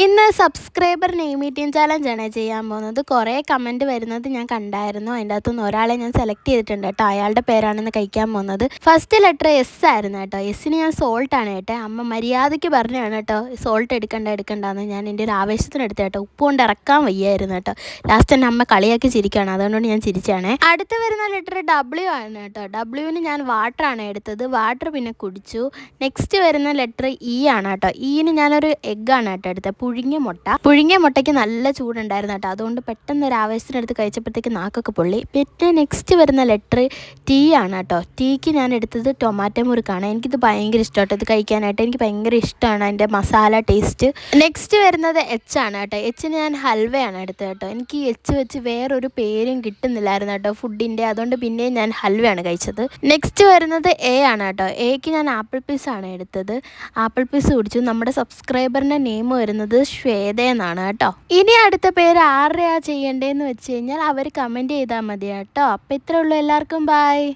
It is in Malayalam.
ഇന്ന് സബ്സ്ക്രൈബർ നെയിം മീറ്റിംഗ് ചാലഞ്ചാണ് ചെയ്യാൻ പോകുന്നത്. കുറേ കമൻറ്റ് വരുന്നത് ഞാൻ കണ്ടായിരുന്നു. അതിൻ്റെ അകത്തുനിന്ന് ഒരാളെ ഞാൻ സെലക്ട് ചെയ്തിട്ടുണ്ട് കേട്ടോ. അയാളുടെ പേരാണെന്ന് കഴിക്കാൻ പോകുന്നത്. ഫസ്റ്റ് ലെറ്റർ എസ് ആയിരുന്നു കേട്ടോ. എസ്സിന് ഞാൻ സോൾട്ടാണ് കേട്ടോ. അമ്മ മര്യാദയ്ക്ക് പറഞ്ഞാണ് കേട്ടോ സോൾട്ട് എടുക്കണ്ടെന്ന്. ഞാൻ എൻ്റെ ഒരു ആവേശത്തിന് എടുത്ത കേട്ടോ. ഉപ്പ് കൊണ്ട് ഇറക്കാൻ വയ്യായിരുന്നു കേട്ടോ. ലാസ്റ്റ് തന്നെ അമ്മ കളിയാക്കി ചിരിക്കുകയാണ്, അതുകൊണ്ടാണ് ഞാൻ ചിരിച്ചാണ്. അടുത്ത് വരുന്ന ലെറ്റർ ഡബ്ല്യു ആണ് കേട്ടോ. ഡബ്ല്യുവിന് ഞാൻ വാട്ടറാണ് എടുത്തത്. വാട്ടർ പിന്നെ കുടിച്ചു. നെക്സ്റ്റ് വരുന്ന ലെറ്റർ ഇ ആണ് കേട്ടോ. ഇന് ഞാനൊരു എഗ്ഗാണ് കേട്ടോ എടുത്തത്. പുഴുങ്ങിയ മുട്ടയ്ക്ക് നല്ല ചൂടുണ്ടായിരുന്നു കേട്ടോ. അതുകൊണ്ട് പെട്ടെന്ന് ഒരു ആവേശത്തിനെടുത്ത് കഴിച്ചപ്പോഴത്തേക്ക് നാക്കൊക്കെ പൊള്ളി. പിന്നെ നെക്സ്റ്റ് വരുന്ന ലെറ്റർ ടി ആണ് കേട്ടോ. ടീക്ക് ഞാൻ എടുത്തത് ടൊമാറ്റോ മുറുക്കാണ്. എനിക്കിത് ഭയങ്കര ഇഷ്ടമാട്ടോ ഇത് കഴിക്കാനായിട്ട്. എനിക്ക് ഭയങ്കര ഇഷ്ടമാണ് അതിൻ്റെ മസാല ടേസ്റ്റ്. നെക്സ്റ്റ് വരുന്നത് എച്ച് ആണ് കേട്ടോ. എച്ചിന് ഞാൻ ഹൽവയാണ് എടുത്തത് കേട്ടോ. എനിക്ക് എച്ച് വെച്ച് വേറൊരു പേരും കിട്ടുന്നില്ലായിരുന്നു കേട്ടോ ഫുഡിൻ്റെ. അതുകൊണ്ട് പിന്നെയും ഞാൻ ഹൽവയാണ് കഴിച്ചത്. നെക്സ്റ്റ് വരുന്നത് എ ആണ് കേട്ടോ. എക്ക് ഞാൻ ആപ്പിൾ പീസാണ് എടുത്തത്. ആപ്പിൾ പീസ് കുടിച്ചു. നമ്മുടെ സബ്സ്ക്രൈബറിൻ്റെ നെയിം വരുന്നത് ശ്വേത എന്നാണ് കേട്ടോ. ഇനി അടുത്ത പേര് ആരുടെയാ ചെയ്യേണ്ടതെന്ന് വെച്ച് കഴിഞ്ഞാൽ അവർ കമൻറ്റ് ചെയ്താൽ മതി കേട്ടോ. അപ്പോൾ ഇത്രേ ഉള്ളൂ. എല്ലാവർക്കും ബൈ.